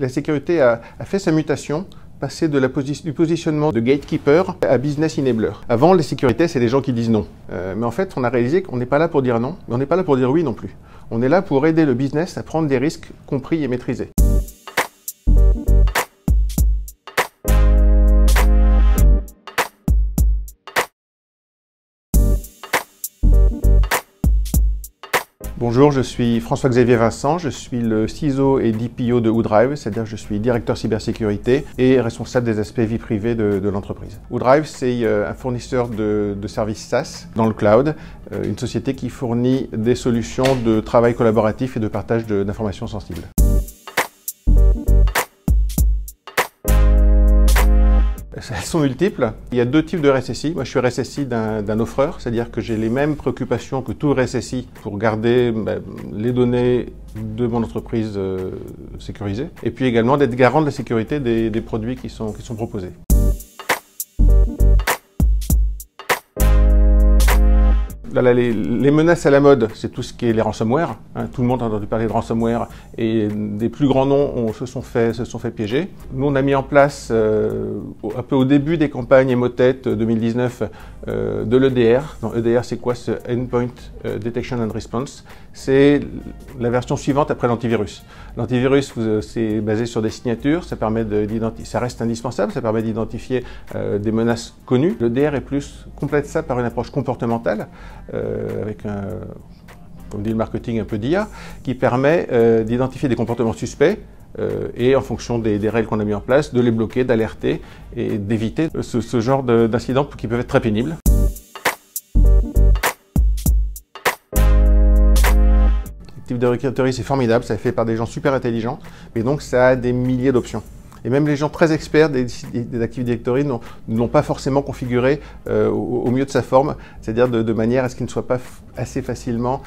La sécurité a fait sa mutation, passer du positionnement de gatekeeper à business enabler. Avant, les sécurités, c'est les gens qui disent non. Mais en fait, on a réalisé qu'on n'est pas là pour dire non, mais on n'est pas là pour dire oui non plus. On est là pour aider le business à prendre des risques compris et maîtrisés. Bonjour, je suis François-Xavier Vincent, je suis le CISO et DPO de WhoDrive, c'est-à-dire que je suis directeur cybersécurité et responsable des aspects vie privée de l'entreprise. WhoDrive, c'est un fournisseur de services SaaS dans le cloud, une société qui fournit des solutions de travail collaboratif et de partage d'informations sensibles. Elles sont multiples. Il y a deux types de RSSI. Moi, je suis RSSI d'un offreur, c'est-à-dire que j'ai les mêmes préoccupations que tout RSSI pour garder les données de mon entreprise sécurisées. Et puis également d'être garant de la sécurité des produits qui sont proposés. Les menaces à la mode, c'est tout ce qui est les ransomware. Tout le monde a entendu parler de ransomware et des plus grands noms se sont fait piéger. Nous, on a mis en place, un peu au début des campagnes Emotet 2019, de l'EDR. EDR, c'est quoi? Ce Endpoint Detection and Response. C'est la version suivante après l'antivirus. L'antivirus, c'est basé sur des signatures, ça reste indispensable, ça permet d'identifier des menaces connues. L'EDR est plus complète ça par une approche comportementale, avec comme dit le marketing, un peu d'IA, qui permet d'identifier des comportements suspects et en fonction des règles qu'on a mis en place, de les bloquer, d'alerter et d'éviter ce genre d'incidents qui peuvent être très pénibles. Active Directory, c'est formidable, ça est fait par des gens super intelligents, mais donc ça a des milliers d'options. Et même les gens très experts des Active Directory ne l'ont pas forcément configuré au mieux de sa forme, c'est-à-dire de manière à ce qu'il ne soit pas assez facilement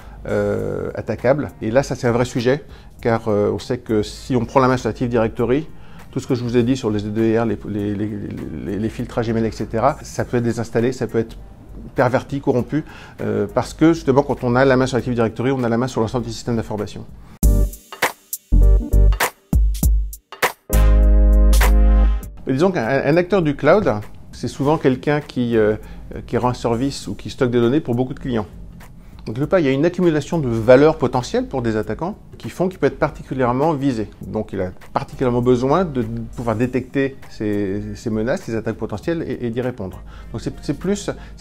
attaquable. Et là, ça c'est un vrai sujet, car on sait que si on prend la main sur Active Directory, tout ce que je vous ai dit sur les EDR, les filtrages email, etc., ça peut être désinstallé, ça peut être perverti, corrompu, parce que justement quand on a la main sur Active Directory, on a la main sur l'ensemble du système d'information. Disons qu'un acteur du cloud, c'est souvent quelqu'un qui rend un service ou qui stocke des données pour beaucoup de clients. Donc il y a une accumulation de valeurs potentielles pour des attaquants qui font qu'il peut être particulièrement visé. Donc il a particulièrement besoin de pouvoir détecter ces menaces, ces attaques potentielles et d'y répondre. Donc c'est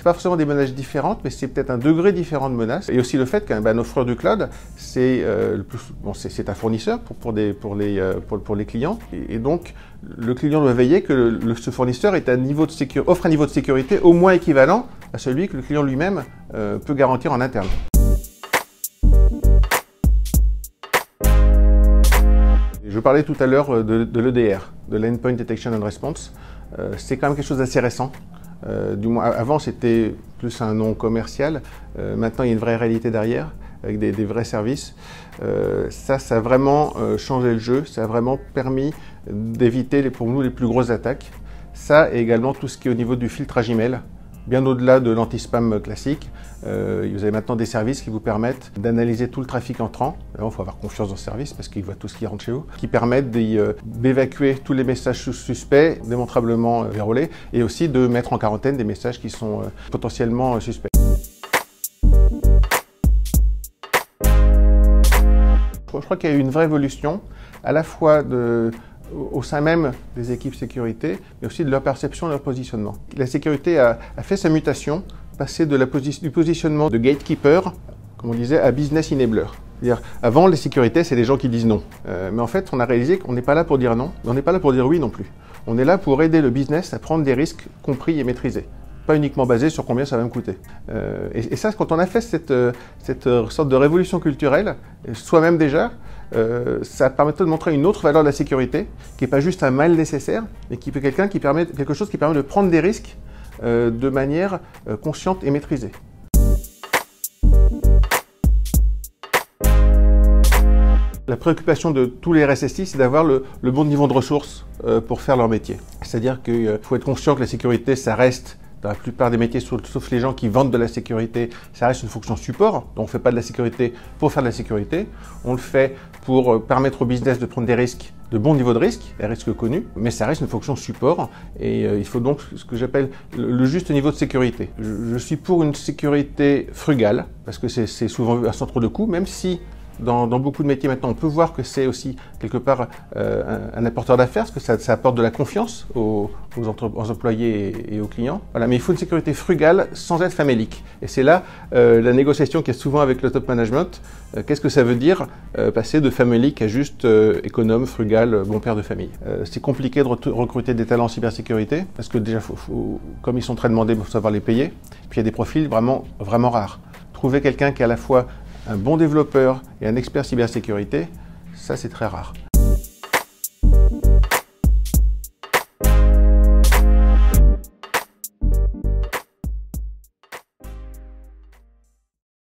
pas forcément des menaces différentes, mais c'est peut-être un degré différent de menaces. Et aussi le fait qu'un offreur du cloud, c'est un fournisseur pour les clients. Et donc le client doit veiller que ce fournisseur offre un niveau de sécurité au moins équivalent à celui que le client lui-même peut garantir en interne. Je parlais tout à l'heure de l'EDR, de l'Endpoint Detection and Response. C'est quand même quelque chose d'assez récent. Du moins, avant, c'était plus un nom commercial. Maintenant, il y a une vraie réalité derrière, avec des vrais services. Ça a vraiment changé le jeu. Ça a vraiment permis d'éviter pour nous les plus grosses attaques. Ça et également tout ce qui est au niveau du filtrage email. Bien au-delà de l'anti-spam classique, vous avez maintenant des services qui vous permettent d'analyser tout le trafic entrant. Il faut avoir confiance dans ce service parce qu'il voit tout ce qui rentre chez vous, qui permettent d'évacuer tous les messages suspects, démontrablement vérolés, et aussi de mettre en quarantaine des messages qui sont potentiellement suspects. Je crois qu'il y a eu une vraie évolution, à la fois au sein même des équipes sécurité, mais aussi de leur perception et leur positionnement. La sécurité a fait sa mutation, passer du positionnement de gatekeeper, comme on disait, à business enabler. C'est-à-dire, avant, les sécurités, c'est les gens qui disent non. Mais en fait, on a réalisé qu'on n'est pas là pour dire non, mais on n'est pas là pour dire oui non plus. On est là pour aider le business à prendre des risques compris et maîtrisés. Pas uniquement basé sur combien ça va me coûter. Et ça, quand on a fait cette sorte de révolution culturelle, soi-même déjà, ça permettait de montrer une autre valeur de la sécurité, qui n'est pas juste un mal nécessaire, mais quelque chose qui permet de prendre des risques de manière consciente et maîtrisée. La préoccupation de tous les RSSI, c'est d'avoir le bon niveau de ressources pour faire leur métier. C'est-à-dire qu'il faut être conscient que la sécurité, ça reste, dans la plupart des métiers, sauf les gens qui vendent de la sécurité, ça reste une fonction support. Donc on ne fait pas de la sécurité pour faire de la sécurité. On le fait pour permettre au business de prendre des risques de bon niveau de risque, les risques connus, mais ça reste une fonction support et il faut donc ce que j'appelle le juste niveau de sécurité. Je suis pour une sécurité frugale, parce que c'est souvent un centre de coût, même si dans beaucoup de métiers maintenant, on peut voir que c'est aussi quelque part un apporteur d'affaires, parce que ça apporte de la confiance aux employés et aux clients. Voilà, mais il faut une sécurité frugale sans être famélique. Et c'est là la négociation qu'il y a souvent avec le top management. Qu'est-ce que ça veut dire passer de famélique à juste économe, frugal, bon père de famille. C'est compliqué de recruter des talents en cybersécurité, parce que déjà, comme ils sont très demandés, il faut savoir les payer. Puis il y a des profils vraiment rares. Trouver quelqu'un qui est à la fois un bon développeur et un expert cybersécurité, ça c'est très rare.